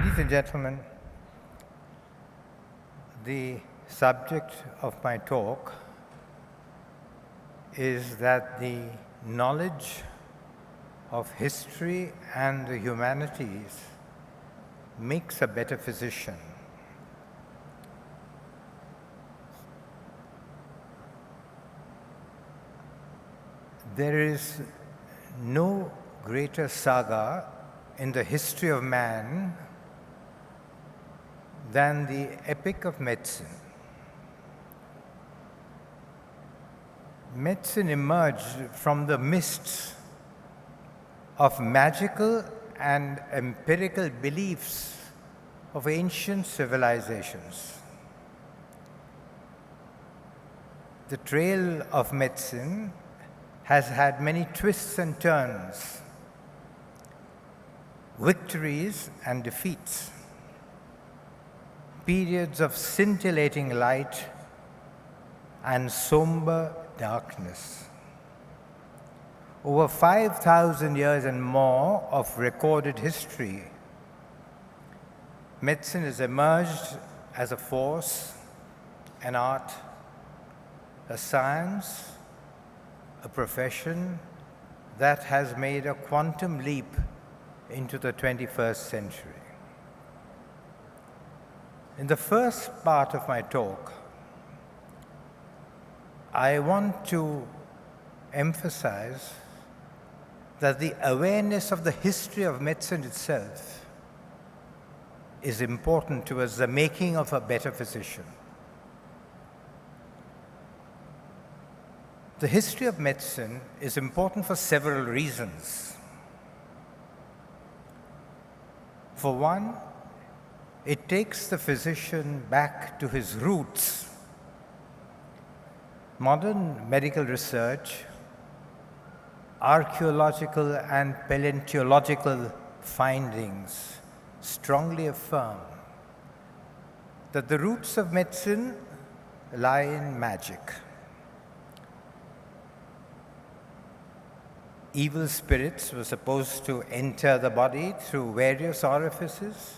Ladies and gentlemen, the subject of my talk is that the knowledge of history and the humanities makes a better physician. There is no greater saga in the history of man than the Epic of Medicine. Medicine emerged from the mists of magical and empirical beliefs of ancient civilizations. The trail of medicine has had many twists and turns, victories and defeats, periods of scintillating light and somber darkness. Over 5,000 years and more of recorded history, medicine has emerged as a force, an art, a science, a profession that has made a quantum leap into the 21st century. In the first part of my talk, I want to emphasize that the awareness of the history of medicine itself is important towards the making of a better physician. The history of medicine is important for several reasons. For one, it takes the physician back to his roots. Modern medical research, archaeological and paleontological findings strongly affirm that the roots of medicine lie in magic. Evil spirits were supposed to enter the body through various orifices,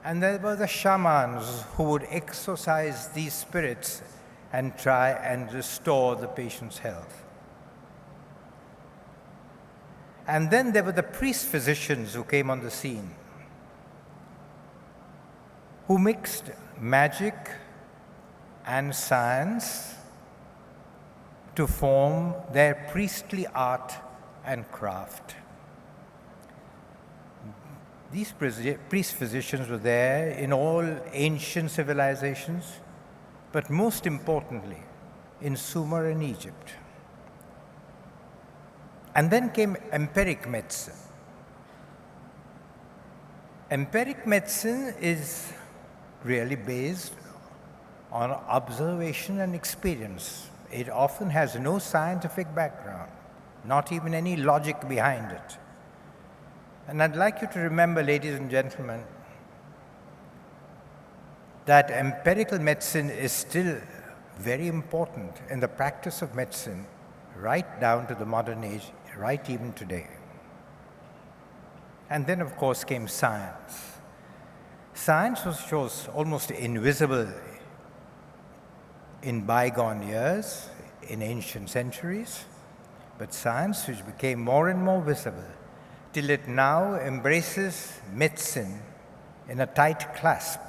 and there were the shamans who would exorcise these spirits and try and restore the patient's health. And then there were the priest physicians who came on the scene, who mixed magic and science to form their priestly art and craft. These priest physicians were there in all ancient civilizations, but most importantly, in Sumer and Egypt. And then came empiric medicine. Empiric medicine is really based on observation and experience. It often has no scientific background, not even any logic behind it. And I'd like you to remember, ladies and gentlemen, that empirical medicine is still very important in the practice of medicine right down to the modern age, right even today. And then, of course, came science. Science was almost invisible in bygone years, in ancient centuries, but science which became more and more visible till it now embraces medicine in a tight clasp.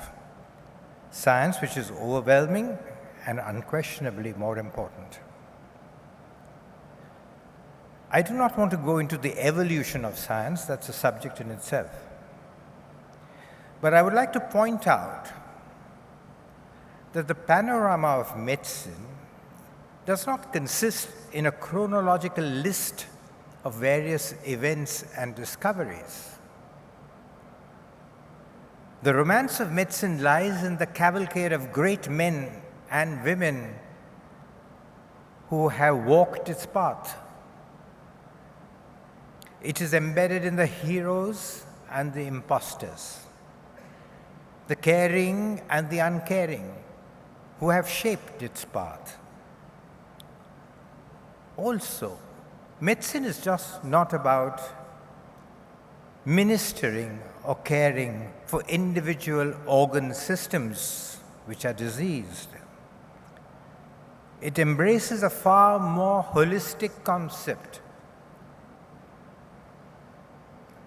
Science which is overwhelming and unquestionably more important. I do not want to go into the evolution of science, that's a subject in itself. But I would like to point out that the panorama of medicine does not consist in a chronological list of various events and discoveries. The romance of medicine lies in the cavalcade of great men and women who have walked its path. It is embedded in the heroes and the impostors, the caring and the uncaring, who have shaped its path. Also, medicine is just not about ministering or caring for individual organ systems which are diseased. It embraces a far more holistic concept,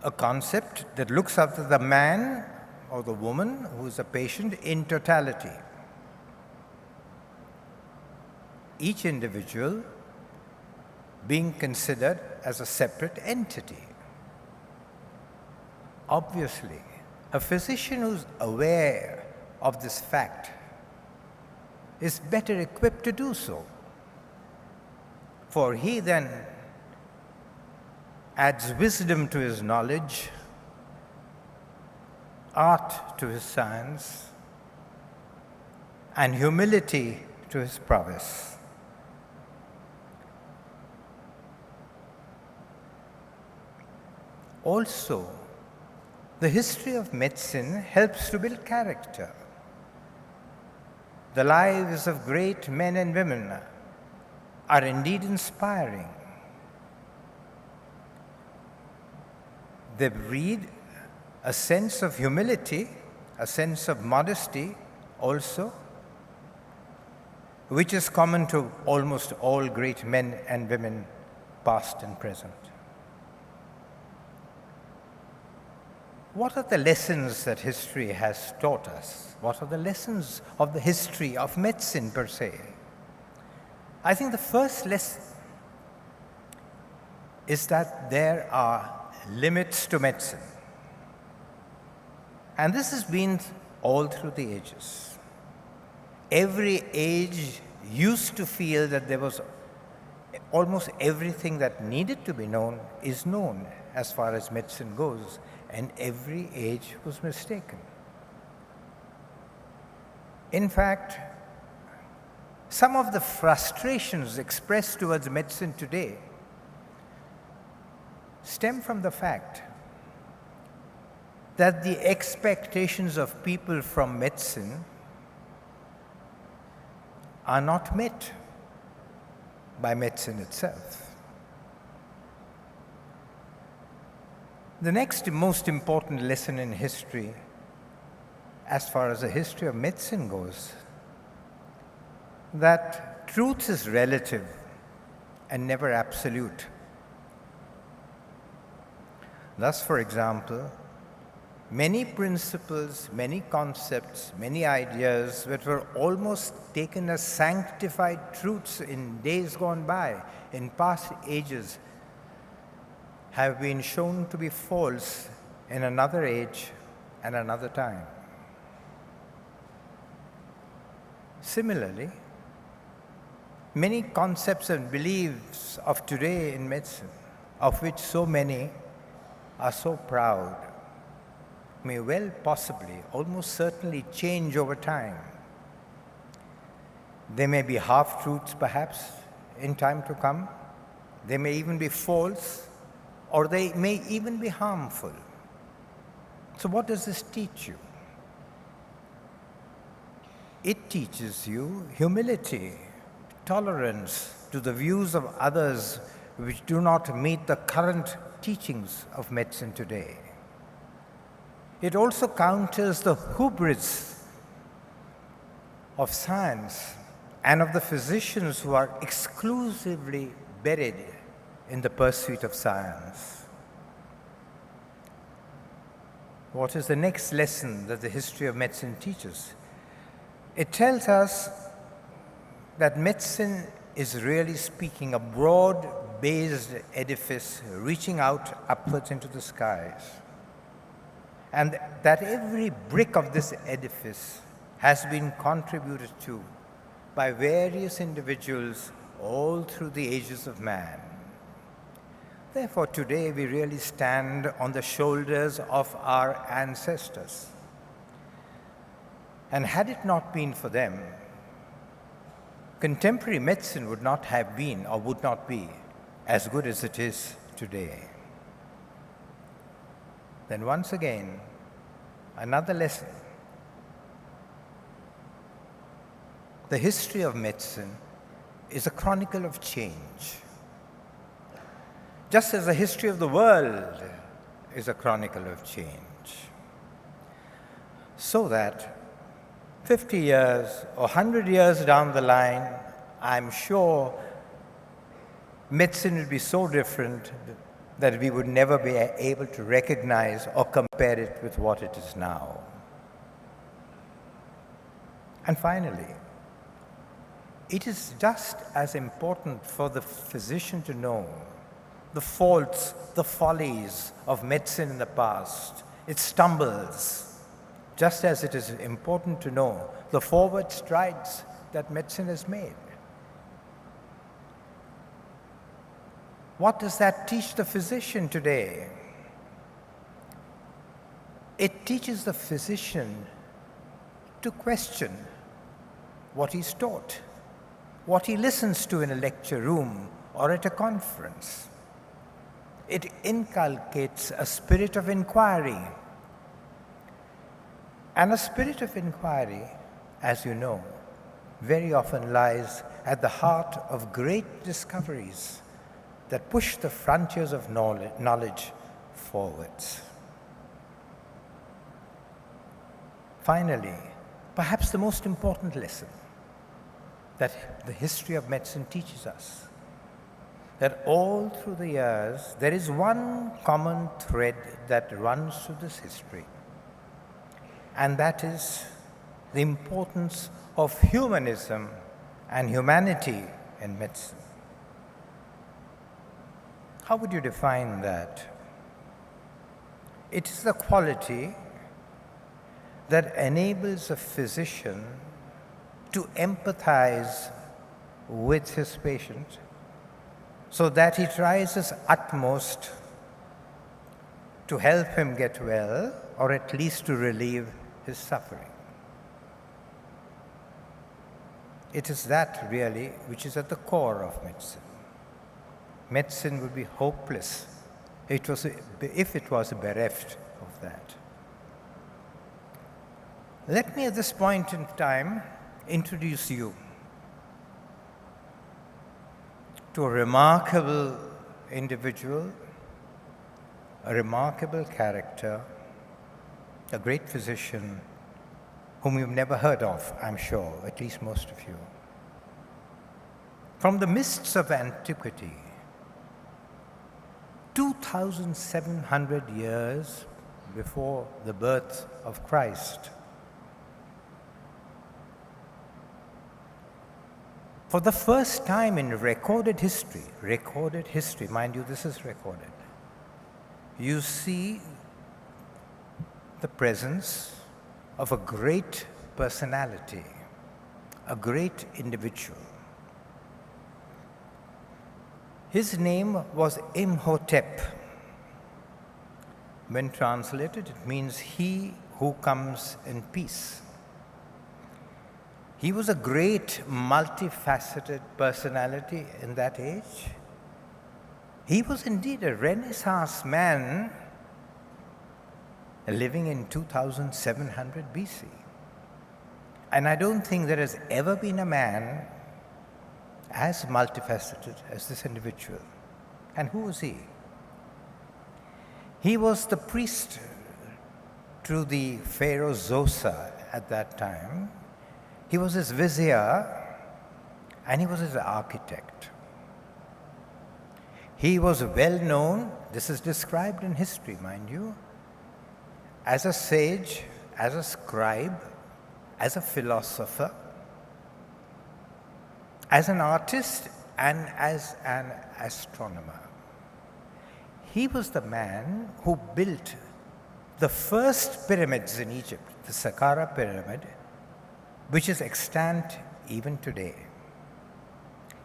a concept that looks after the man or the woman who is a patient in totality. Each individual being considered as a separate entity. Obviously, a physician who's aware of this fact is better equipped to do so, for he then adds wisdom to his knowledge, art to his science, and humility to his prowess. Also, the history of medicine helps to build character. The lives of great men and women are indeed inspiring. They breed a sense of humility, a sense of modesty also, which is common to almost all great men and women, past and present. What are the lessons that history has taught us? What are the lessons of the history of medicine per se? I think the first lesson is that there are limits to medicine. And this has been all through the ages. Every age used to feel that there was almost everything that needed to be known is known as far as medicine goes, and every age was mistaken. In fact, some of the frustrations expressed towards medicine today stem from the fact that the expectations of people from medicine are not met by medicine itself. The next most important lesson in history, as far as the history of medicine goes, that truth is relative and never absolute. Thus, for example, many principles, many concepts, many ideas that were almost taken as sanctified truths in days gone by, in past ages, have been shown to be false in another age and another time. Similarly, many concepts and beliefs of today in medicine, of which so many are so proud, may well possibly, almost certainly change over time. They may be half-truths perhaps in time to come. They may even be false, or they may even be harmful. So what does this teach you? It teaches you humility, tolerance to the views of others which do not meet the current teachings of medicine today. It also counters the hubris of science and of the physicians who are exclusively buried in the pursuit of science. What is the next lesson that the history of medicine teaches? It tells us that medicine is really speaking a broad-based edifice reaching out upwards into the skies, and that every brick of this edifice has been contributed to by various individuals all through the ages of man. Therefore, today we really stand on the shoulders of our ancestors. And had it not been for them, contemporary medicine would not have been or would not be as good as it is today. Then once again, another lesson. The history of medicine is a chronicle of change. Just as the history of the world is a chronicle of change. So that 50 years or 100 years down the line, I'm sure medicine will be so different that we would never be able to recognize or compare it with what it is now. And finally, it is just as important for the physician to know the faults, the follies of medicine in the past, its stumbles, just as it is important to know the forward strides that medicine has made. What does that teach the physician today? It teaches the physician to question what he's taught, what he listens to in a lecture room or at a conference. It inculcates a spirit of inquiry. And a spirit of inquiry, as you know, very often lies at the heart of great discoveries that push the frontiers of knowledge forwards. Finally, perhaps the most important lesson that the history of medicine teaches us, that all through the years, there is one common thread that runs through this history, and that is the importance of humanism and humanity in medicine. How would you define that? It is the quality that enables a physician to empathize with his patient so that he tries his utmost to help him get well, or at least to relieve his suffering. It is that really which is at the core of medicine. Medicine would be hopeless if it was bereft of that. Let me at this point in time introduce you to a remarkable individual, a remarkable character, a great physician whom you've never heard of, I'm sure, at least most of you. From the mists of antiquity, 2,700 years before the birth of Christ, for the first time in recorded history, mind you, this is recorded, you see the presence of a great personality, a great individual. His name was Imhotep. When translated, it means he who comes in peace. He was a great, multifaceted personality in that age. He was indeed a Renaissance man living in 2700 BC. And I don't think there has ever been a man as multifaceted as this individual. And who was he? He was the priest to the Pharaoh Zosa at that time. He was his vizier, and he was his architect. He was well known, this is described in history, mind you, as a sage, as a scribe, as a philosopher, as an artist, and as an astronomer. He was the man who built the first pyramids in Egypt, the Saqqara pyramid, which is extant even today.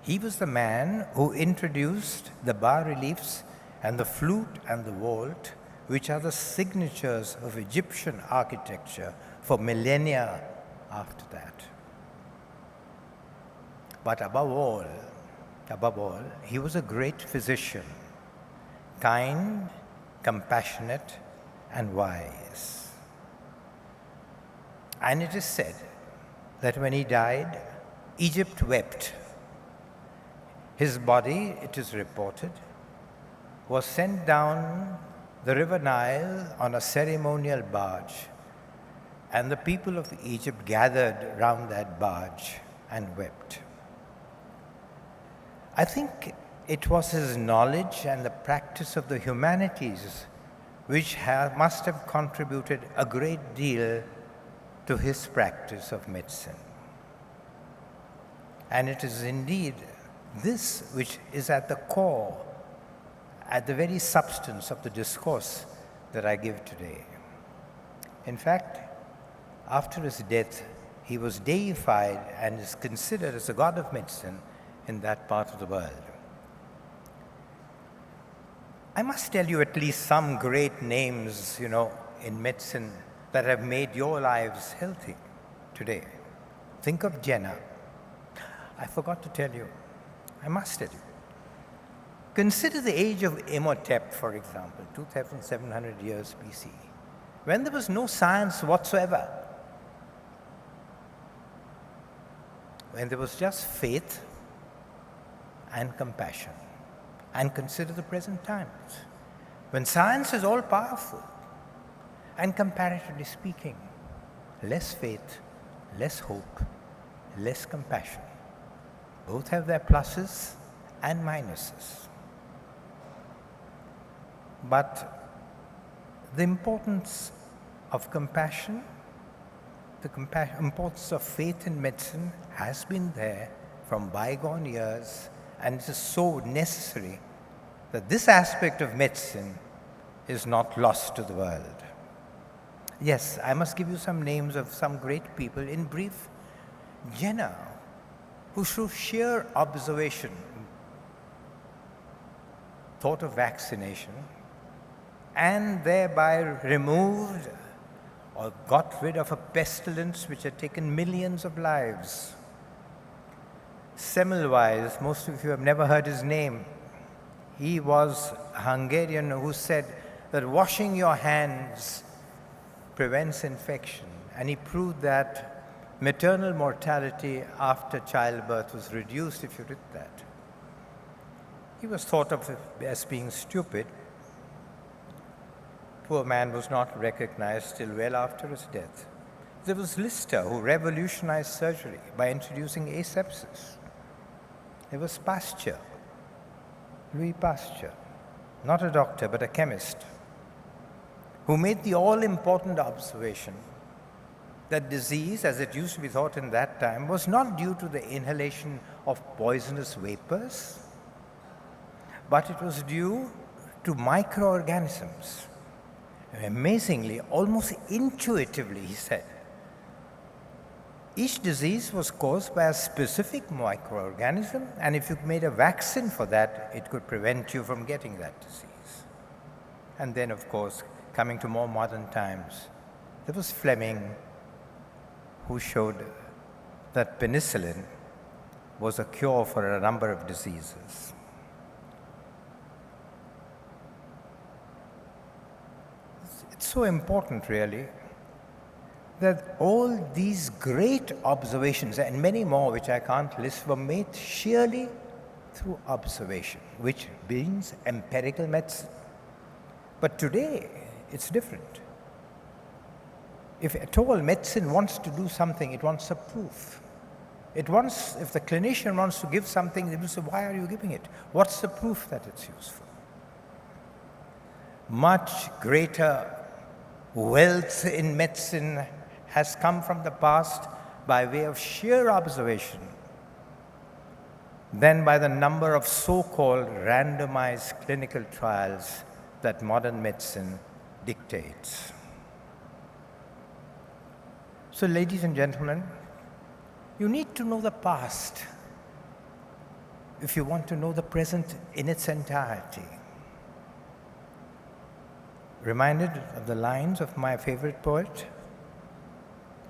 He was the man who introduced the bas-reliefs and the flute and the vault, which are the signatures of Egyptian architecture for millennia after that. But above all, he was a great physician, kind, compassionate, and wise. And it is said that when he died, Egypt wept. His body, it is reported, was sent down the river Nile on a ceremonial barge, and the people of Egypt gathered round that barge and wept. I think it was his knowledge and the practice of the humanities which must have contributed a great deal to his practice of medicine. And it is indeed this which is at the core, at the very substance of the discourse that I give today. In fact, after his death, he was deified and is considered as a god of medicine in that part of the world. I must tell you at least some great names, in medicine that have made your lives healthy today. Think of Jenner. I forgot to tell you. I must tell you. Consider the age of Imhotep, for example, 2,700 years BC, when there was no science whatsoever, when there was just faith and compassion. And consider the present times, when science is all powerful, and comparatively speaking, less faith, less hope, less compassion. Both have their pluses and minuses. But the importance of compassion, the importance of faith in medicine has been there from bygone years, and it is so necessary that this aspect of medicine is not lost to the world. Yes, I must give you some names of some great people. In brief, Jenner, who through sheer observation thought of vaccination and thereby removed or got rid of a pestilence which had taken millions of lives. Semmelweis, most of you have never heard his name. He was a Hungarian who said that washing your hands prevents infection, and he proved that maternal mortality after childbirth was reduced if you did that. He was thought of as being stupid. Poor man was not recognized till well after his death. There was Lister, who revolutionized surgery by introducing asepsis. There was Pasteur, Louis Pasteur, not a doctor but a chemist, who made the all-important observation that disease, as it used to be thought in that time, was not due to the inhalation of poisonous vapors, but it was due to microorganisms. Amazingly, almost intuitively, he said, each disease was caused by a specific microorganism, and if you made a vaccine for that, it could prevent you from getting that disease. And then, of course, coming to more modern times, there was Fleming, who showed that penicillin was a cure for a number of diseases. It's so important, really, that all these great observations, and many more which I can't list, were made sheerly through observation, which means empirical medicine. But today, it's different. If at all medicine wants to do something, it wants a proof. If the clinician wants to give something, they will say, why are you giving it? What's the proof that it's useful? Much greater wealth in medicine has come from the past by way of sheer observation than by the number of so-called randomized clinical trials that modern medicine dictates. So, ladies and gentlemen, you need to know the past if you want to know the present in its entirety. Reminded of the lines of my favorite poet,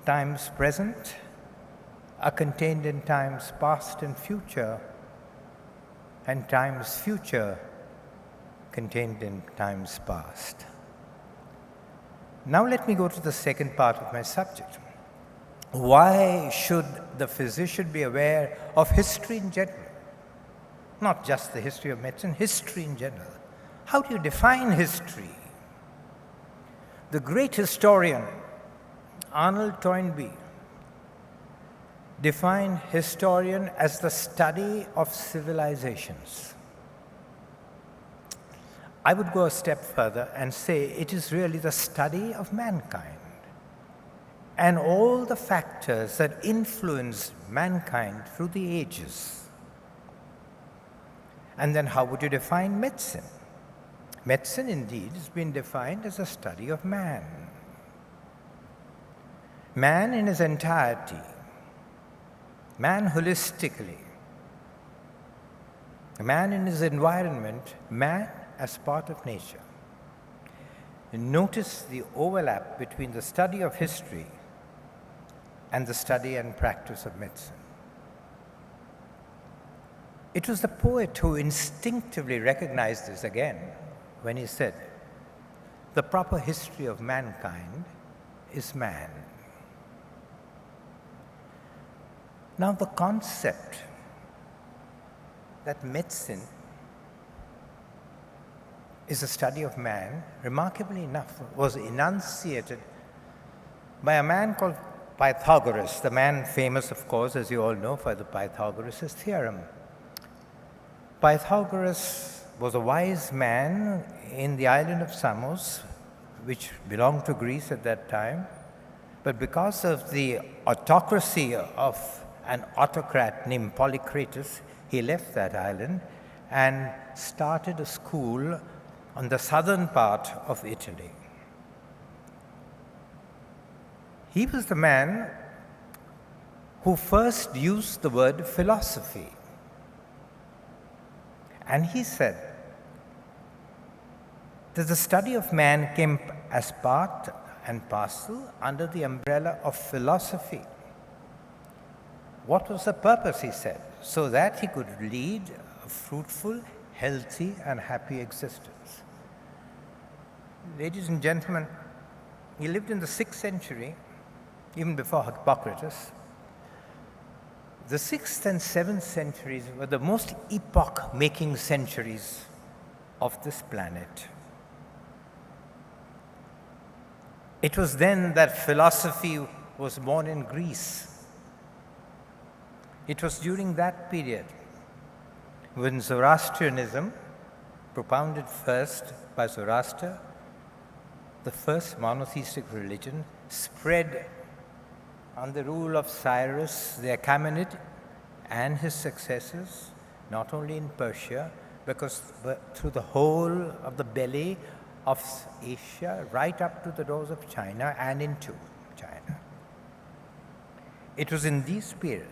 times present are contained in times past and future, and times future contained in times past. Now let me go to the second part of my subject. Why should the physician be aware of history in general? Not just the history of medicine, history in general. How do you define history? The great historian Arnold Toynbee defined historian as the study of civilizations. I would go a step further and say it is really the study of mankind and all the factors that influence mankind through the ages. And then how would you define medicine? Medicine, indeed, has been defined as a study of man. Man in his entirety, man holistically, man in his environment, man as part of nature. Notice the overlap between the study of history and the study and practice of medicine. It was the poet who instinctively recognized this again when he said, "The proper history of mankind is man." Now, the concept that medicine is a study of man, remarkably enough, was enunciated by a man called Pythagoras, the man famous, of course, as you all know, for the Pythagoras Theorem. Pythagoras was a wise man in the island of Samos, which belonged to Greece at that time, but because of the autocracy of an autocrat named Polycrates, he left that island and started a school on the southern part of Italy. He was the man who first used the word philosophy. And he said that the study of man came as part and parcel under the umbrella of philosophy. What was the purpose, he said? So that he could lead a fruitful, healthy, and happy existence. Ladies and gentlemen, he lived in the 6th century, even before Hippocrates. The 6th and 7th centuries were the most epoch-making centuries of this planet. It was then that philosophy was born in Greece. It was during that period when Zoroastrianism, propounded first by Zoroaster, the first monotheistic religion, spread under the rule of Cyrus the Achaemenid and his successors, not only in Persia, but through the whole of the belly of Asia, right up to the doors of China and into China. It was in this period,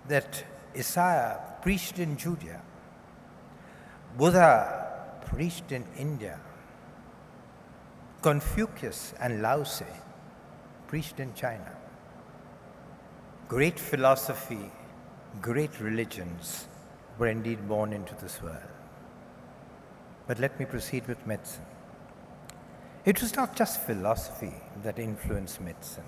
that Isaiah preached in Judea, Buddha preached in India, Confucius and Lao Tse preached in China. Great philosophy, great religions were indeed born into this world. But let me proceed with medicine. It was not just philosophy that influenced medicine.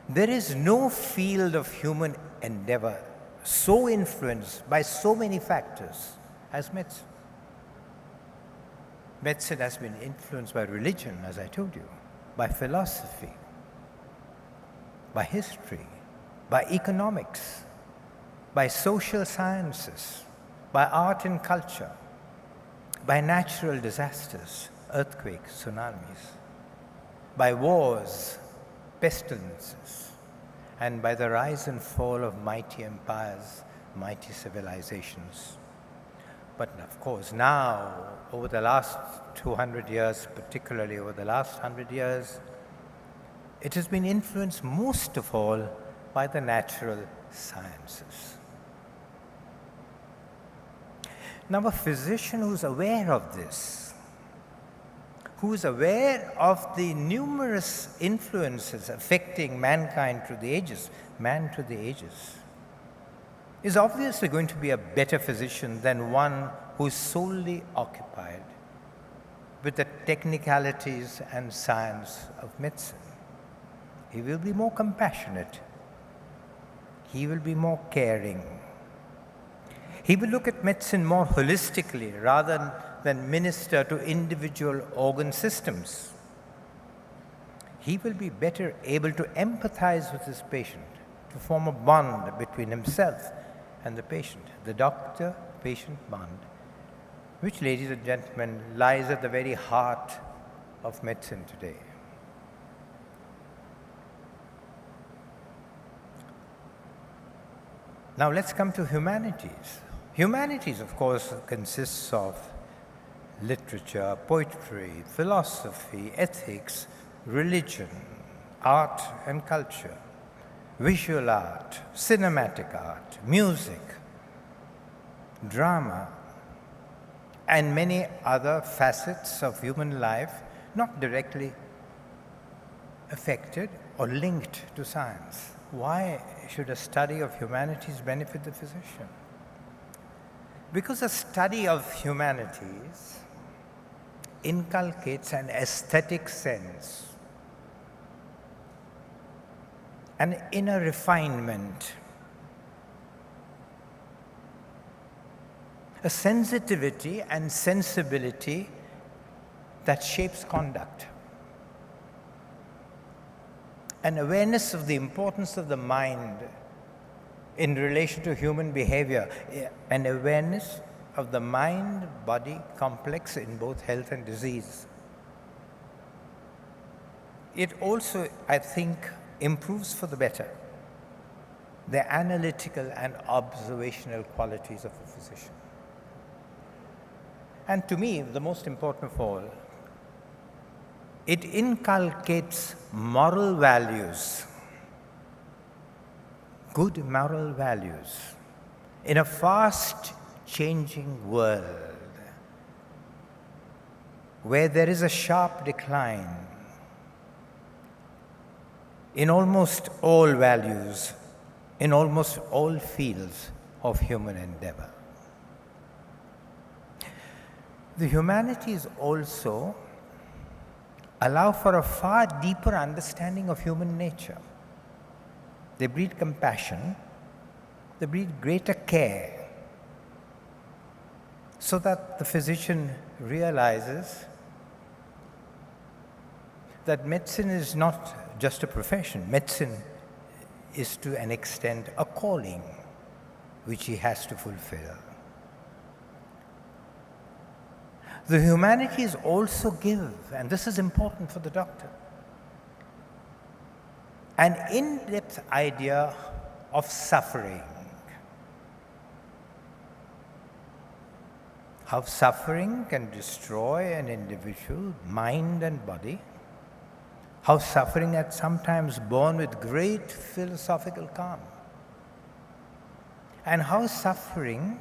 There is no field of human endeavor so influenced by so many factors as medicine. Medicine has been influenced by religion, as I told you, by philosophy, by history, by economics, by social sciences, by art and culture, by natural disasters, earthquakes, tsunamis, by wars, pestilences, and by the rise and fall of mighty empires, mighty civilizations. But of course, now, over the last 200 years, particularly over the last 100 years, it has been influenced most of all by the natural sciences. Now, a physician who's aware of this, who is aware of the numerous influences affecting mankind through the ages, man through the ages, is obviously going to be a better physician than one who is solely occupied with the technicalities and science of medicine. He will be more compassionate. He will be more caring. He will look at medicine more holistically rather than minister to individual organ systems. He will be better able to empathize with his patient, to form a bond between himself and the patient, the doctor-patient bond, which, ladies and gentlemen, lies at the very heart of medicine today. Now let's come to humanities. Humanities, of course, consists of literature, poetry, philosophy, ethics, religion, art and culture, visual art, cinematic art, music, drama, and many other facets of human life not directly affected or linked to science. Why should a study of humanities benefit the physician? Because a study of humanities inculcates an aesthetic sense, an inner refinement, a sensitivity and sensibility that shapes conduct, an awareness of the importance of the mind in relation to human behavior, an awareness of the mind-body complex in both health and disease. It also, I think, improves for the better the analytical and observational qualities of a physician. And to me, the most important of all, it inculcates moral values, good moral values, in a fast-changing world where there is a sharp decline in almost all values, in almost all fields of human endeavor. The humanities also allow for a far deeper understanding of human nature. They breed compassion, they breed greater care, so that the physician realizes that medicine is not just a profession. Medicine is to an extent a calling which he has to fulfill. The humanities also give, and this is important for the doctor, an in-depth idea of suffering. How suffering can destroy an individual, mind and body. How suffering is sometimes borne with great philosophical calm. And how suffering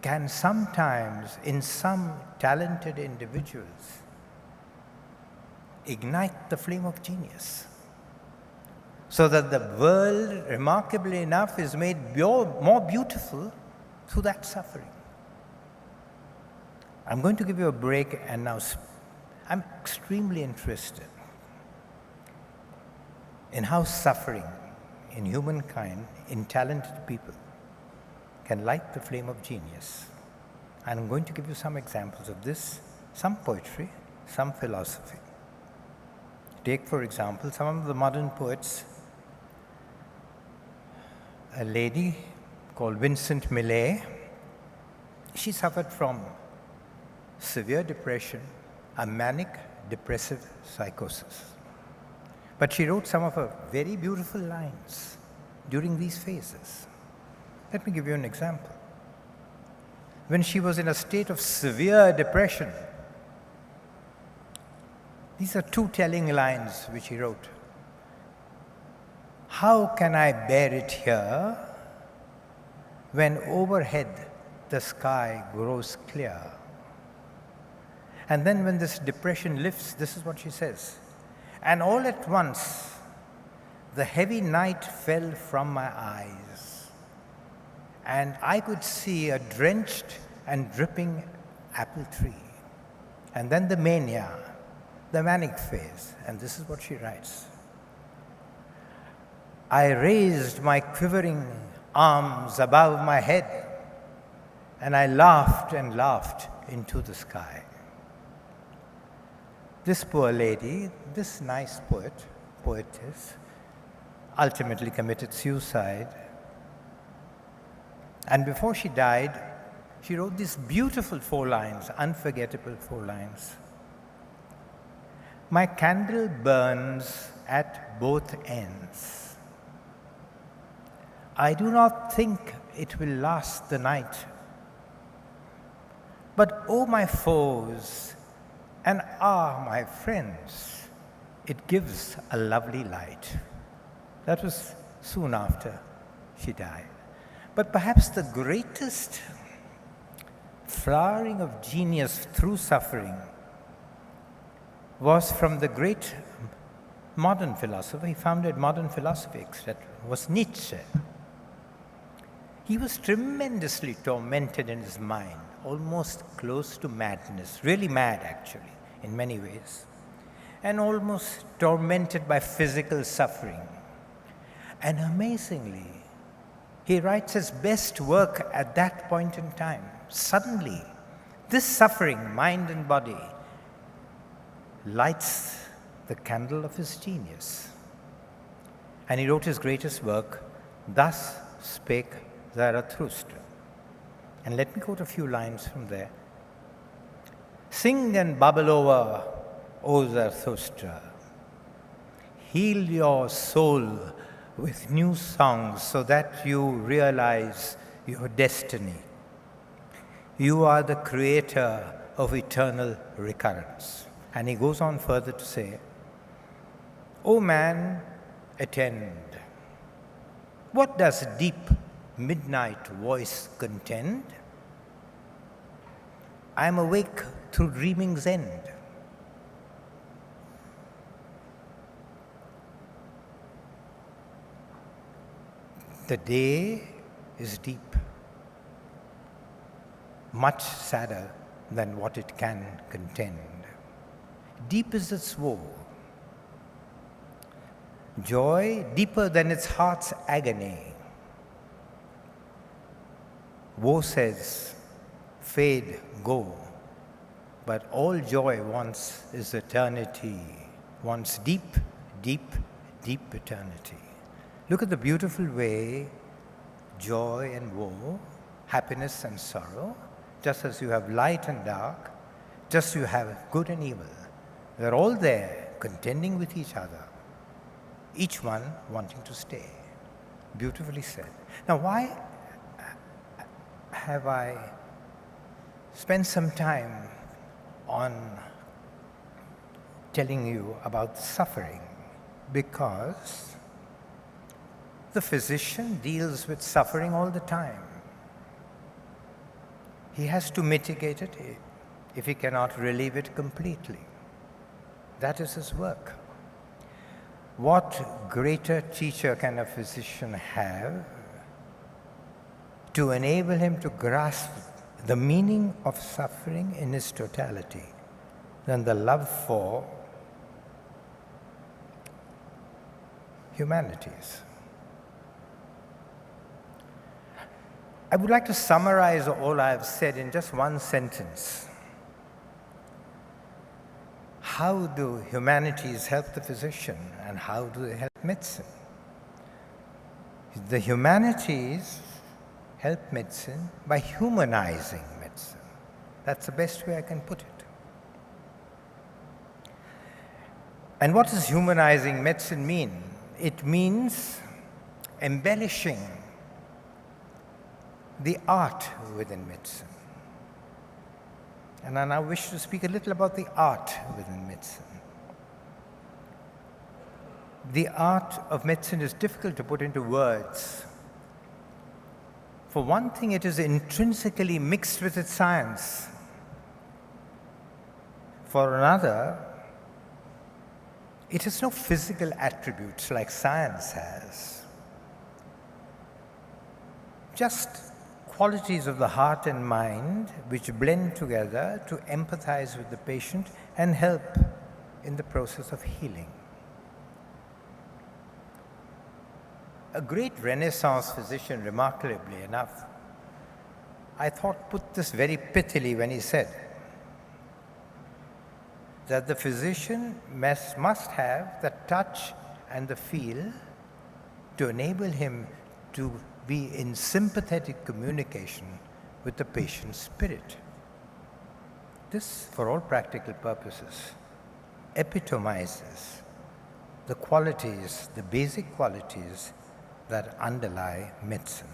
can sometimes, in some talented individuals, ignite the flame of genius, so that the world, remarkably enough, is made more beautiful through that suffering. I'm going to give you a break, and now I'm extremely interested in how suffering in humankind, in talented people, can light the flame of genius. And I'm going to give you some examples of this, some poetry, some philosophy. Take, for example, some of the modern poets. A lady called Vincent Millay. She suffered from severe depression, a manic depressive psychosis. But she wrote some of her very beautiful lines during these phases. Let me give you an example. When she was in a state of severe depression, these are two telling lines which she wrote. How can I bear it here when overhead the sky grows clear? And then when this depression lifts, this is what she says. And all at once, the heavy night fell from my eyes, and I could see a drenched and dripping apple tree. And then the mania, the manic phase, and this is what she writes. I raised my quivering arms above my head and I laughed and laughed into the sky. This poor lady, this nice poetess, ultimately committed suicide. And before she died, she wrote these beautiful 4 lines, unforgettable 4 lines. My candle burns at both ends. I do not think it will last the night. But oh, my foes, and ah, my friends, it gives a lovely light. That was soon after she died. But perhaps the greatest flowering of genius through suffering was from the great modern philosopher. He founded modern philosophy, that was Nietzsche. He was tremendously tormented in his mind, almost close to madness, really mad actually, in many ways, and almost tormented by physical suffering. And amazingly, he writes his best work at that point in time. Suddenly, this suffering, mind and body, lights the candle of his genius. And he wrote his greatest work, Thus Spake Zarathustra. And let me quote a few lines from there. Sing and bubble over, O Zarathustra. Heal your soul with new songs so that you realize your destiny. You are the creator of eternal recurrence. And he goes on further to say, O man, attend. What does deep midnight voice contend? I am awake through dreaming's end. The day is deep, much sadder than what it can contend. Deep is its woe. Joy deeper than its heart's agony. Woe says, fade, go, but all joy wants is eternity, wants deep, deep, deep eternity. Look at the beautiful way joy and woe, happiness and sorrow, just as you have light and dark, just you have good and evil. They're all there, contending with each other, each one wanting to stay. Beautifully said. Now, why have I spent some time on telling you about suffering? Because the physician deals with suffering all the time. He has to mitigate it if he cannot relieve it completely. That is his work. What greater teacher can a physician have to enable him to grasp the meaning of suffering in its totality than the love for humanities? I would like to summarize all I have said in just one sentence. How do humanities help the physician, and how do they help medicine? The humanities help medicine by humanizing medicine. That's the best way I can put it. And what does humanizing medicine mean? It means embellishing the art within medicine. And I now wish to speak a little about the art within medicine. The art of medicine is difficult to put into words. For one thing, it is intrinsically mixed with its science. For another, it has no physical attributes like science has. Just qualities of the heart and mind which blend together to empathize with the patient and help in the process of healing. A great Renaissance physician, remarkably enough, I thought, put this very pithily when he said that the physician must have the touch and the feel to enable him to be in sympathetic communication with the patient's spirit. This, for all practical purposes, epitomizes the qualities, the basic qualities that underlie medicine.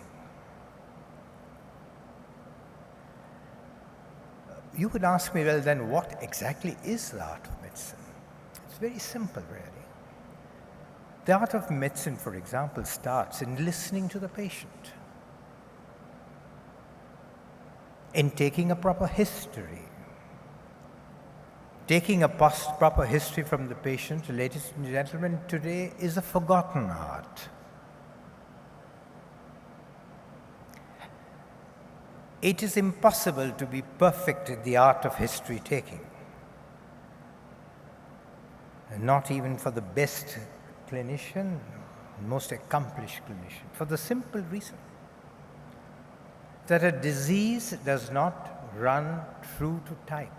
You would ask me, well, then what exactly is the art of medicine? It's very simple, really. The art of medicine, for example, starts in listening to the patient, in taking a proper history. Taking a proper history from the patient, ladies and gentlemen, today is a forgotten art. It is impossible to be perfect at the art of history taking. And not even for the best clinician, most accomplished clinician, for the simple reason that a disease does not run true to type.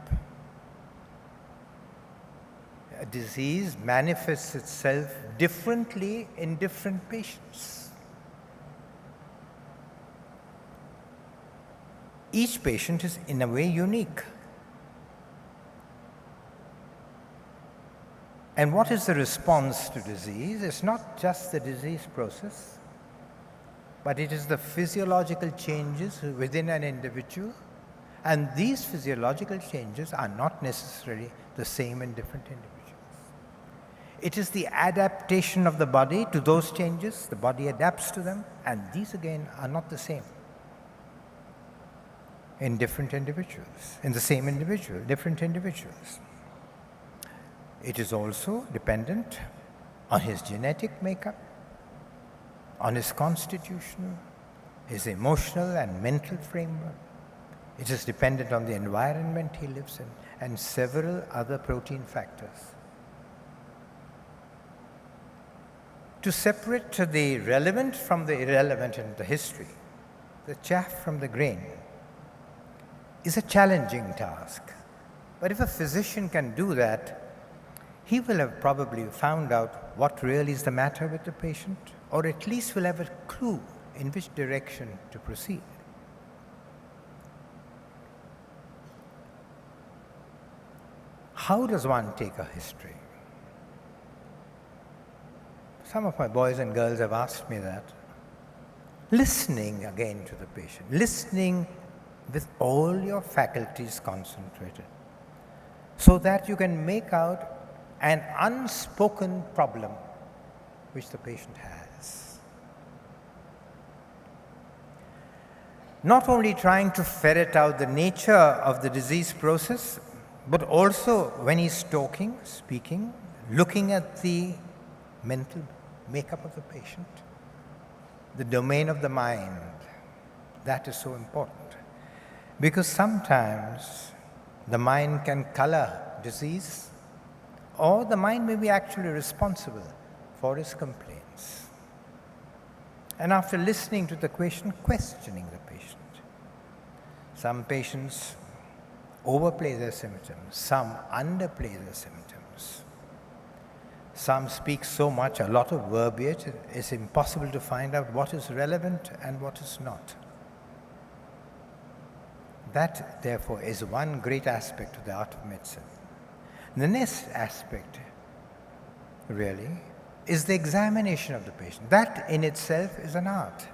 A disease manifests itself differently in different patients. Each patient is in a way unique. And what is the response to disease? It's not just the disease process, but it is the physiological changes within an individual. And these physiological changes are not necessarily the same in different individuals. It is the adaptation of the body to those changes. The body adapts to them, and these again are not the same in different individuals, in the same individual, different individuals. It is also dependent on his genetic makeup, on his constitutional, his emotional and mental framework. It is dependent on the environment he lives in and several other protein factors. To separate the relevant from the irrelevant in the history, the chaff from the grain, is a challenging task. But if a physician can do that, he will have probably found out what really is the matter with the patient, or at least will have a clue in which direction to proceed. How does one take a history? Some of my boys and girls have asked me that. Listening again to the patient, listening with all your faculties concentrated, so that you can make out an unspoken problem which the patient has. Not only trying to ferret out the nature of the disease process, but also when he's talking, speaking, looking at the mental makeup of the patient, the domain of the mind. That is so important. Because sometimes the mind can color disease, or the mind may be actually responsible for his complaints. And after listening to the patient, questioning the patient. Some patients overplay their symptoms, some underplay their symptoms. Some speak so much, a lot of verbiage, it's impossible to find out what is relevant and what is not. That, therefore, is one great aspect of the art of medicine. The next aspect, really, is the examination of the patient. That in itself is an art.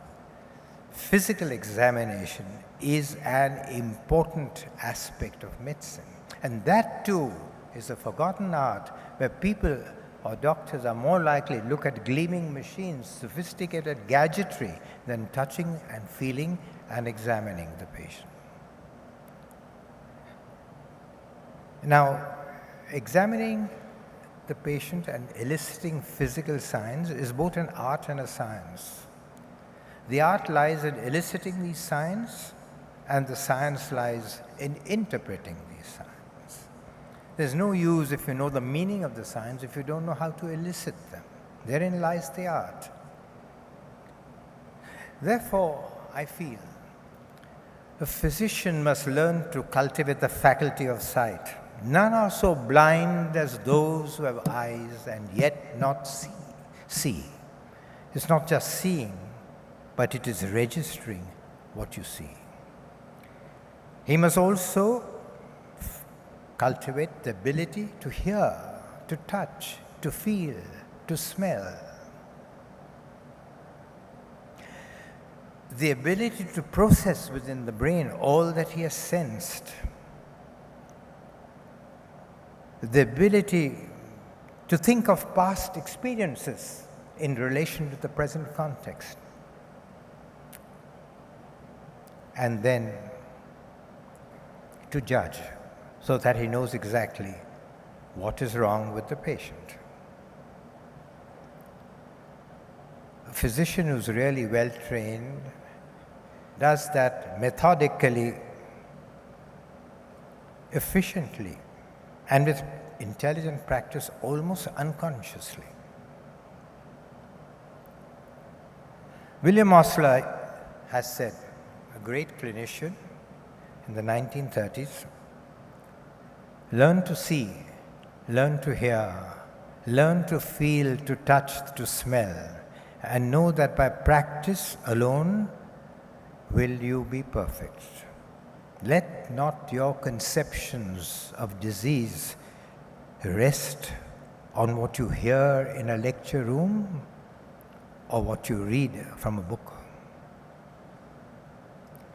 Physical examination is an important aspect of medicine. And that, too, is a forgotten art where people or doctors are more likely to look at gleaming machines, sophisticated gadgetry, than touching and feeling and examining the patient. Now, examining the patient and eliciting physical signs is both an art and a science. The art lies in eliciting these signs, and the science lies in interpreting these signs. There's no use if you know the meaning of the signs if you don't know how to elicit them. Therein lies the art. Therefore, I feel A physician must learn to cultivate the faculty of sight. None are so blind as those who have eyes and yet not see. It's not just seeing, but it is registering what you see. He must also cultivate the ability to hear, to touch, to feel, to smell. The ability to process within the brain all that he has sensed. The ability to think of past experiences in relation to the present context. And then to judge so that he knows exactly what is wrong with the patient. A physician who's really well trained does that methodically, efficiently, and with intelligent practice almost unconsciously. William Osler has said, a great clinician in the 1930s, learn to see, learn to hear, learn to feel, to touch, to smell, and know that by practice alone will you be perfect. Let not your conceptions of disease rest on what you hear in a lecture room or what you read from a book.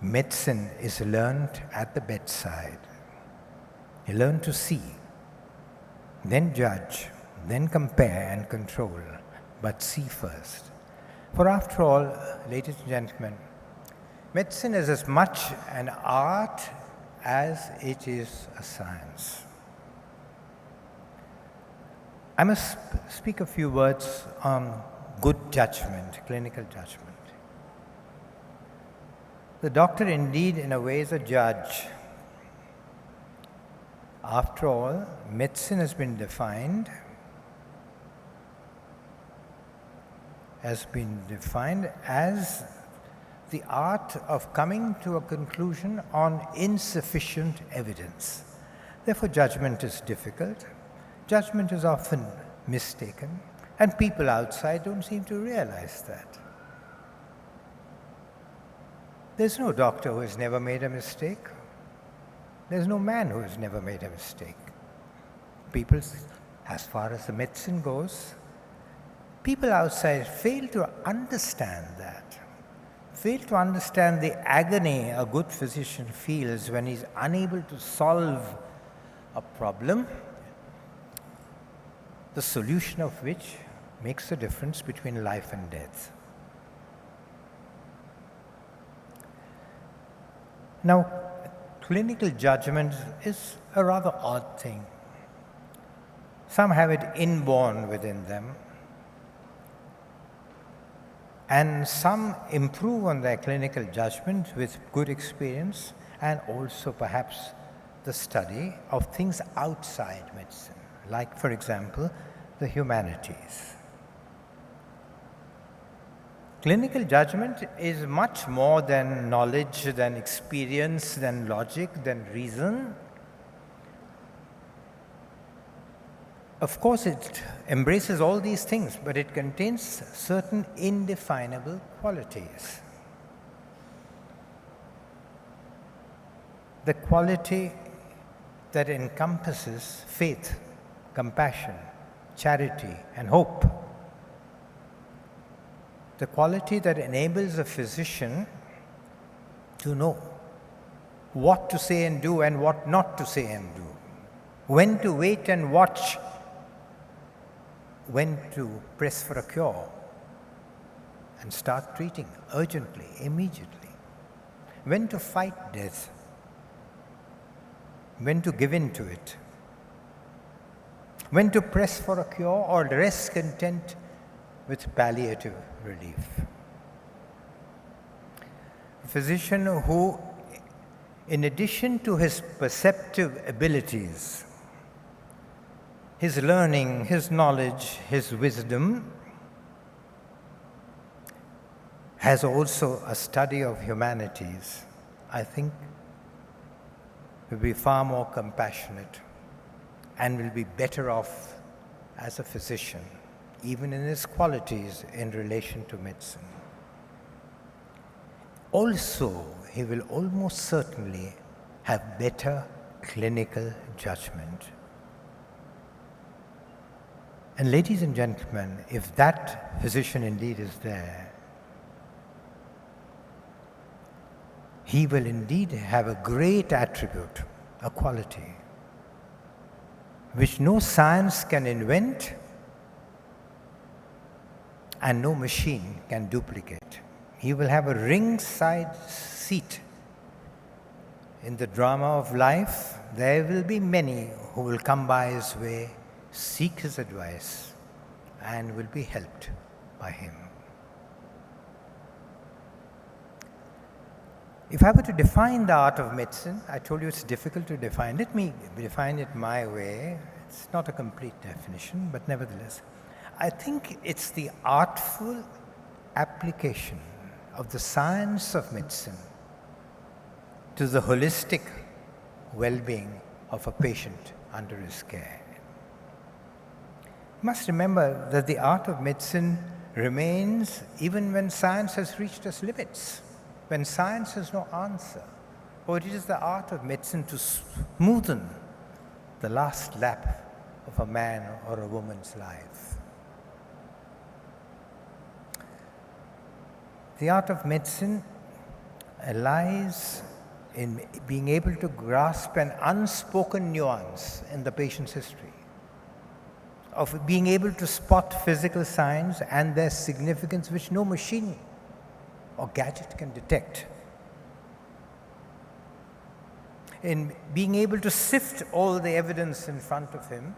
Medicine is learned at the bedside. You learn to see, then judge, then compare and control, but see first. For after all, ladies and gentlemen, medicine is as much an art as it is a science. I must speak a few words on good judgment, clinical judgment. The doctor indeed in a way is a judge. After all, medicine has been defined as the art of coming to a conclusion on insufficient evidence. Therefore, judgment is difficult. Judgment is often mistaken, and people outside don't seem to realize that. There's no doctor who has never made a mistake. There's no man who has never made a mistake. People, as far as the medicine goes, people outside fail to understand that. Fail to understand the agony a good physician feels when he's unable to solve a problem, the solution of which makes a difference between life and death. Now, clinical judgment is a rather odd thing. Some have it inborn within them, and some improve on their clinical judgment with good experience and also perhaps the study of things outside medicine, like, for example, the humanities. Clinical judgment is much more than knowledge, than experience, than logic, than reason. Of course, it embraces all these things, but it contains certain indefinable qualities. The quality that encompasses faith, compassion, charity, and hope. The quality that enables a physician to know what to say and do and what not to say and do, when to wait and watch, when to press for a cure and start treating urgently, immediately, when to fight death, when to give in to it, when to press for a cure or rest content with palliative relief. A physician who, in addition to his perceptive abilities, his learning, his knowledge, his wisdom, has also a study of humanities, I think, will be far more compassionate and will be better off as a physician, even in his qualities in relation to medicine. Also, he will almost certainly have better clinical judgment. And ladies and gentlemen, if that physician indeed is there, he will indeed have a great attribute, a quality, which no science can invent and no machine can duplicate. He will have a ringside seat in the drama of life. There will be many who will come by his way, seek his advice, and will be helped by him. If I were to define the art of medicine, I told you it's difficult to define. Let me define it my way. It's not a complete definition, but nevertheless, I think it's the artful application of the science of medicine to the holistic well-being of a patient under his care. You must remember that the art of medicine remains even when science has reached its limits, when science has no answer, for it is the art of medicine to smoothen the last lap of a man or a woman's life. The art of medicine lies in being able to grasp an unspoken nuance in the patient's history, of being able to spot physical signs and their significance which no machine or gadget can detect, in being able to sift all the evidence in front of him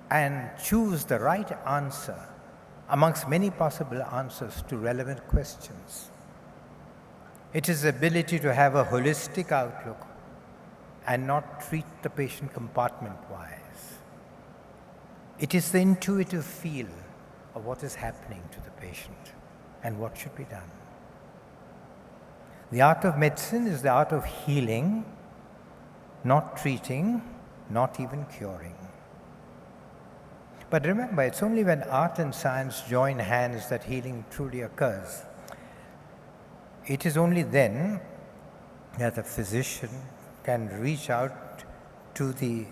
and choose the right answer amongst many possible answers to relevant questions. It is the ability to have a holistic outlook and not treat the patient compartment-wise. It is the intuitive feel of what is happening to the patient and what should be done. The art of medicine is the art of healing, not treating, not even curing. But remember, it's only when art and science join hands that healing truly occurs. It is only then that a physician can reach out to the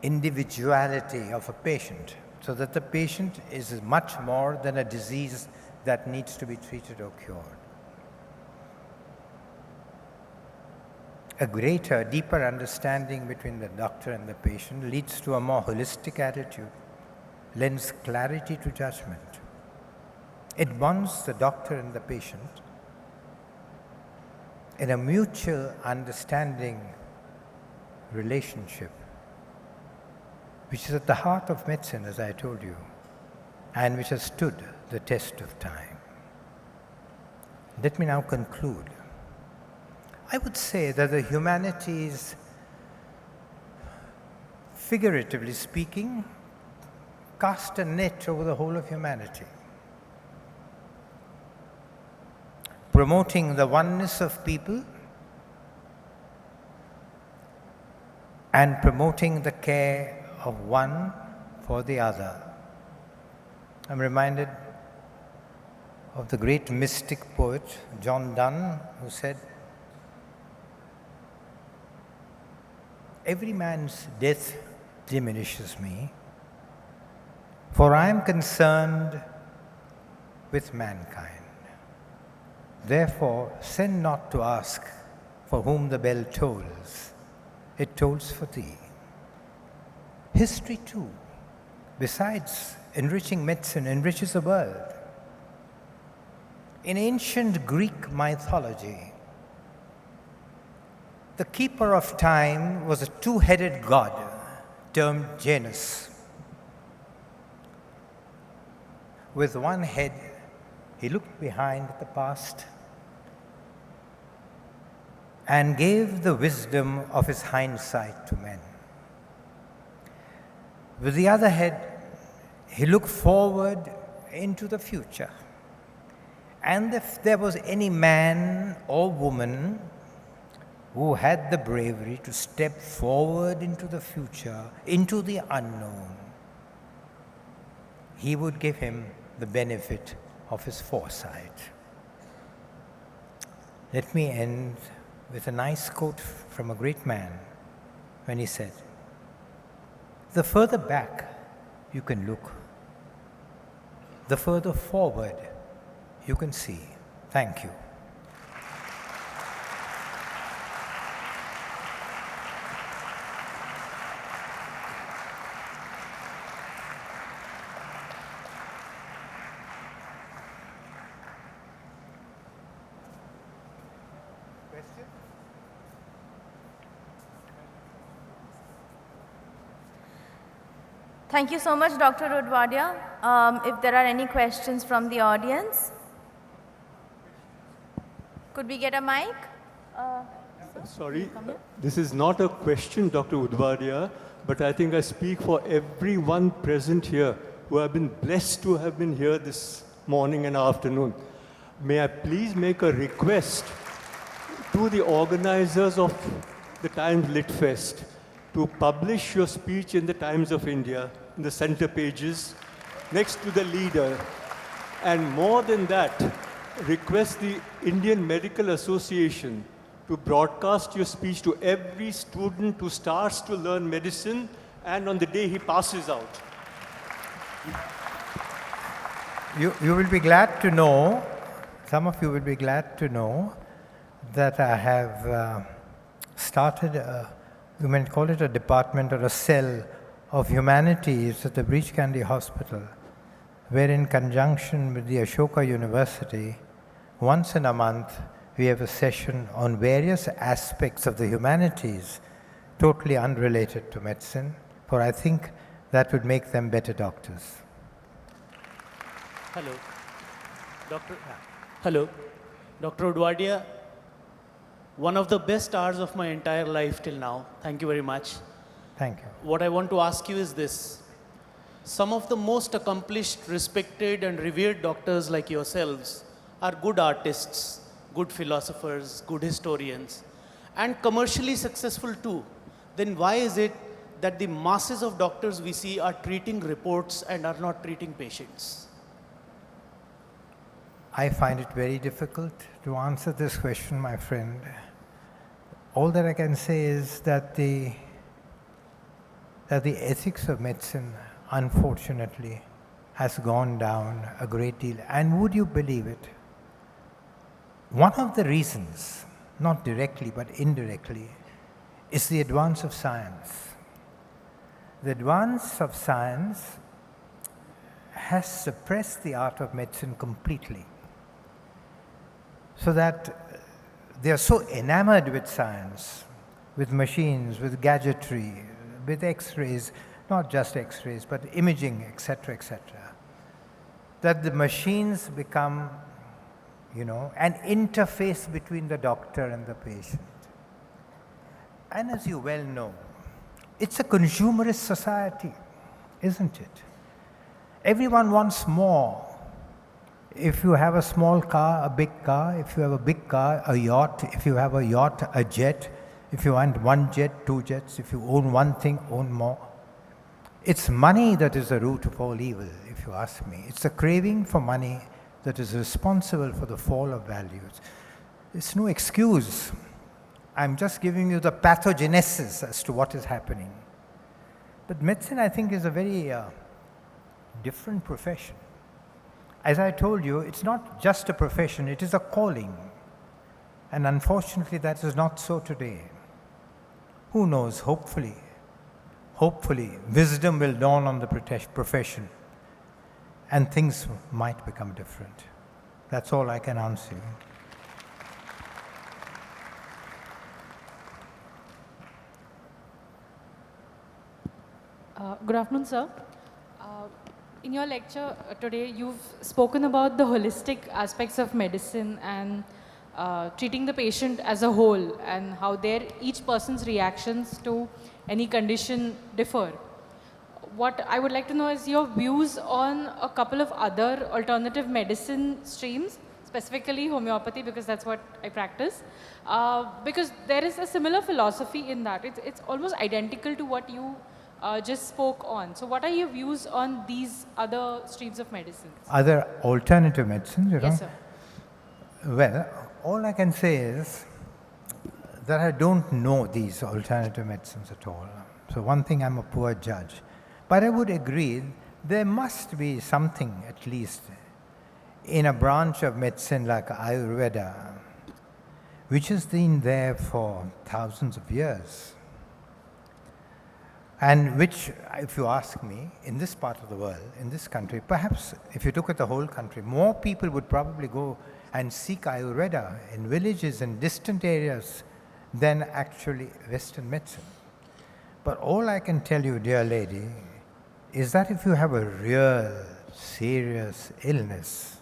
individuality of a patient, so that the patient is much more than a disease that needs to be treated or cured. A greater, deeper understanding between the doctor and the patient leads to a more holistic attitude, lends clarity to judgment. It bonds the doctor and the patient in a mutual understanding relationship, which is at the heart of medicine, as I told you, and which has stood the test of time. Let me now conclude. I would say that the humanities, figuratively speaking, cast a net over the whole of humanity, promoting the oneness of people and promoting the care of one for the other. I'm reminded of the great mystic poet John Donne, who said, "Every man's death diminishes me, for I am concerned with mankind. Therefore, send not to ask for whom the bell tolls, it tolls for thee." History too, besides enriching medicine, enriches the world. In ancient Greek mythology, the keeper of time was a two-headed god termed Janus. With one head, he looked behind the past and gave the wisdom of his hindsight to men. With the other head, he looked forward into the future And if there was any man or woman who had the bravery to step forward into the future, into the unknown, he would give him the benefit of his foresight. Let me end with a nice quote from a great man when he said, "The further back you can look, the further forward you can see." Thank you. Thank you so much, Dr. Udwadia. If there are any questions from the audience, could we get a mic? Sorry, this is not a question, Dr. Udwadia, but I think I speak for everyone present here who have been blessed to have been here this morning and afternoon. May I please make a request to the organizers of the Times Lit Fest to publish your speech in the Times of India, in the center pages, next to the leader. And more than that, request the Indian Medical Association to broadcast your speech to every student who starts to learn medicine and on the day he passes out. You will be glad to know, some of you will be glad to know, that I have started you might call it a department or a cell of humanities at the Breach Candy Hospital, where in conjunction with the Ashoka University, once in a month, we have a session on various aspects of the humanities, totally unrelated to medicine, for I think that would make them better doctors. Hello. Hello. Dr. Udwadia, one of the best hours of my entire life till now. Thank you very much. Thank you. What I want to ask you is this. Some of the most accomplished, respected, and revered doctors like yourselves are good artists, good philosophers, good historians, and commercially successful too. Then why is it that the masses of doctors we see are treating reports and are not treating patients? I find it very difficult to answer this question, my friend. All that I can say is that the ethics of medicine, unfortunately, has gone down a great deal. And would you believe it? One of the reasons, not directly but indirectly, is the advance of science. The advance of science has suppressed the art of medicine completely, so that they are so enamored with science, with machines, with gadgetry, with X-rays, not just X-rays, but imaging, etc., that the machines become, an interface between the doctor and the patient. And as you well know, it's a consumerist society, isn't it? Everyone wants more. If you have a small car, a big car. If you have a big car, a yacht. If you have a yacht, a jet. If you want one jet, two jets. If you own one thing, own more. It's money that is the root of all evil, if you ask me. It's the craving for money that is responsible for the fall of values. It's no excuse. I'm just giving you the pathogenesis as to what is happening. But medicine, I think, is a very different profession. As I told you, it's not just a profession, it is a calling. And unfortunately, that is not so today. Who knows, hopefully, wisdom will dawn on the profession and things might become different. That's all I can answer you. Good afternoon, sir. In your lecture today, you've spoken about the holistic aspects of medicine and treating the patient as a whole and how each person's reactions to any condition differ. What I would like to know is your views on a couple of other alternative medicine streams, specifically homeopathy, because that's what I practice. Because there is a similar philosophy in that. It's almost identical to what you just spoke on. So what are your views on these other streams of medicine? Other alternative medicines, you know? Yes, sir. Well, all I can say is that I don't know these alternative medicines at all. So one thing, I'm a poor judge. But I would agree, there must be something, at least, in a branch of medicine like Ayurveda, which has been there for thousands of years. And which, if you ask me, in this part of the world, in this country, perhaps if you look at the whole country, more people would probably go and seek Ayurveda in villages and distant areas than actually Western medicine. But all I can tell you, dear lady, is that if you have a real serious illness,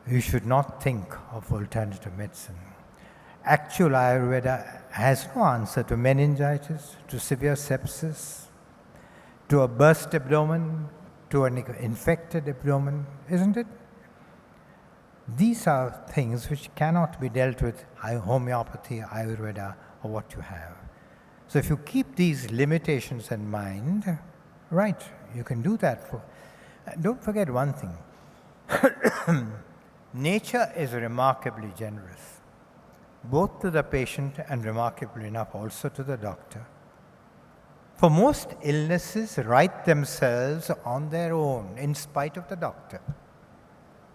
you should not think of alternative medicine. Actual Ayurveda has no answer to meningitis, to severe sepsis, to a burst abdomen, to an infected abdomen, isn't it? These are things which cannot be dealt with homeopathy, Ayurveda, or what you have. So if you keep these limitations in mind, right, you can do that. Don't forget one thing. Nature is remarkably generous, both to the patient and, remarkably enough, also to the doctor. For most illnesses right themselves on their own, in spite of the doctor.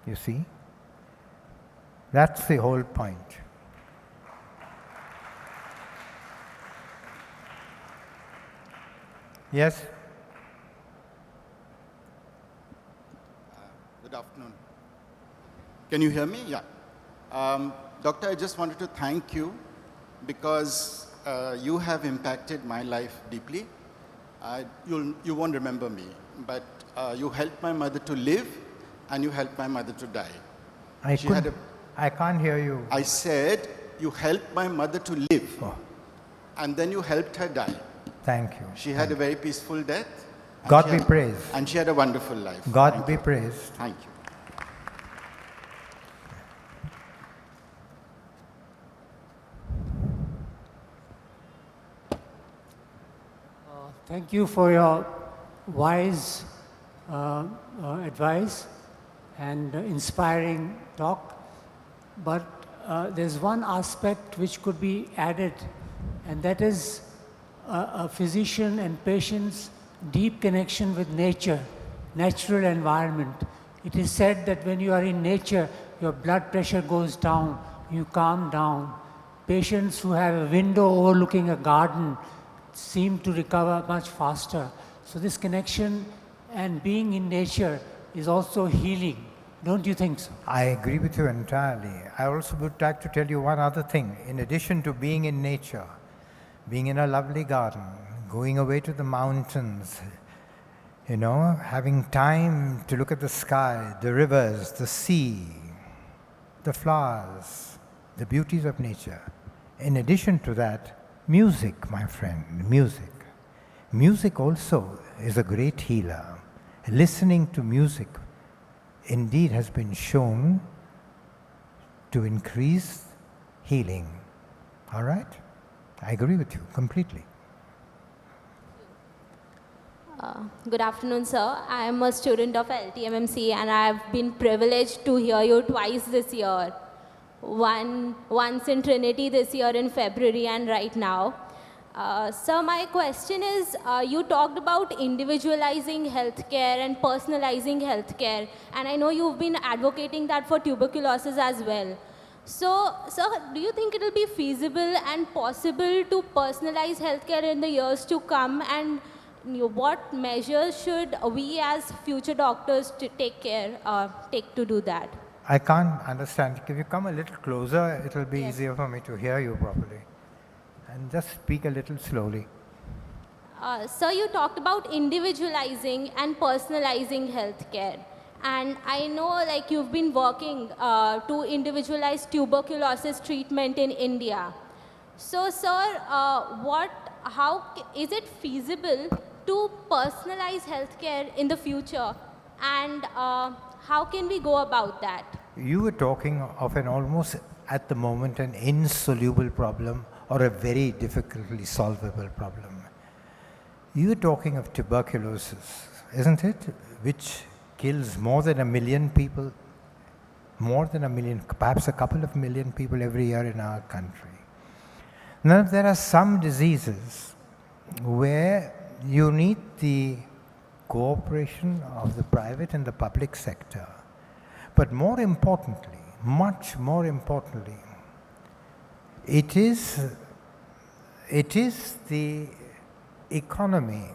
You see? That's the whole point. Yes? Good afternoon. Can you hear me? Yeah. Doctor, I just wanted to thank you because you have impacted my life deeply. You won't remember me, but you helped my mother to live and you helped my mother to die. I can't hear you. I said you helped my mother to live and then you helped her die. Thank you. She had a very peaceful death. God be praised. And she had a wonderful life. God be praised. Thank you. Thank you for your wise advice and inspiring talk. But there's one aspect which could be added, and that is a physician and patient's deep connection with nature, natural environment. It is said that when you are in nature, your blood pressure goes down, you calm down. Patients who have a window overlooking a garden seem to recover much faster. So this connection and being in nature is also healing. Don't you think so? I agree with you entirely. I also would like to tell you one other thing. In addition to being in nature, being in a lovely garden, going away to the mountains, you know, having time to look at the sky, the rivers, the sea, the flowers, the beauties of nature. In addition to that, music, my friend, music. Music also is a great healer. Listening to music indeed has been shown to increase healing. All right? I agree with you completely. Good afternoon, sir. I am a student of LTMMC and I have been privileged to hear you twice this year. Once in Trinity this year in February and right now. Sir, my question is, you talked about individualizing healthcare and personalizing healthcare, and I know you've been advocating that for tuberculosis as well. So, sir, do you think it will be feasible and possible to personalize healthcare in the years to come, and what measures should we as future doctors take to do that? I can't understand. If you come a little closer, it will be easier for me to hear you properly. And just speak a little slowly. Sir, you talked about individualizing and personalizing healthcare. And I know like you've been working to individualize tuberculosis treatment in India. So, sir, how is it feasible to personalize healthcare in the future? And how can we go about that? you were talking of an almost, at the moment, an insoluble problem or a very difficultly solvable problem. You were talking of tuberculosis, isn't it? Which kills more than 1 million people, more than 1 million, perhaps a couple of million people every year in our country. Now, there are some diseases where you need the cooperation of the private and the public sector. But more importantly, much more importantly, it is the economy.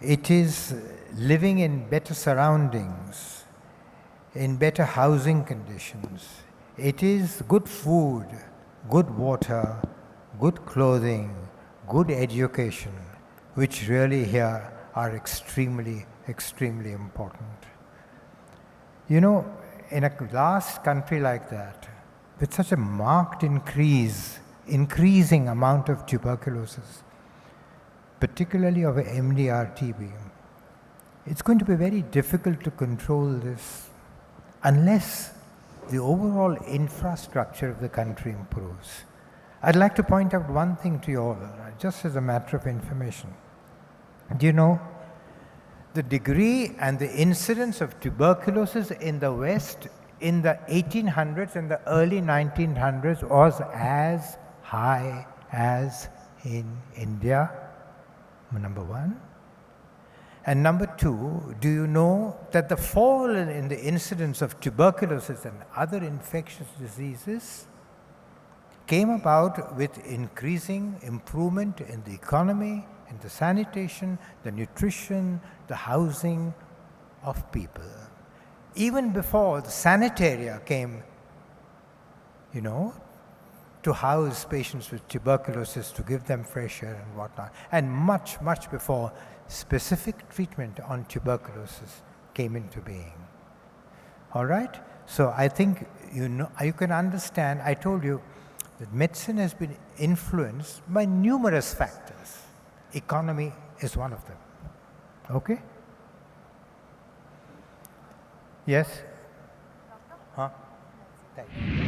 It is living in better surroundings, in better housing conditions. It is good food, good water, good clothing, good education, which really here are extremely, extremely important. You know, in a vast country like that, with such a marked increasing amount of tuberculosis, particularly of MDR-TB, it's going to be very difficult to control this unless the overall infrastructure of the country improves. I'd like to point out one thing to you all, just as a matter of information. Do you know the degree and the incidence of tuberculosis in the West in the 1800s and the early 1900s was as high as in India? Number one. And number two, do you know that the fall in the incidence of tuberculosis and other infectious diseases came about with increasing improvement in the economy, in the sanitation, the nutrition, the housing of people. Even before the sanitaria came, you know, to house patients with tuberculosis, to give them fresh air and whatnot, and much, much before specific treatment on tuberculosis came into being. All right? So I think you can understand, I told you that medicine has been influenced by numerous factors. Economy is one of them. Okay? Yes? Huh? Thank you.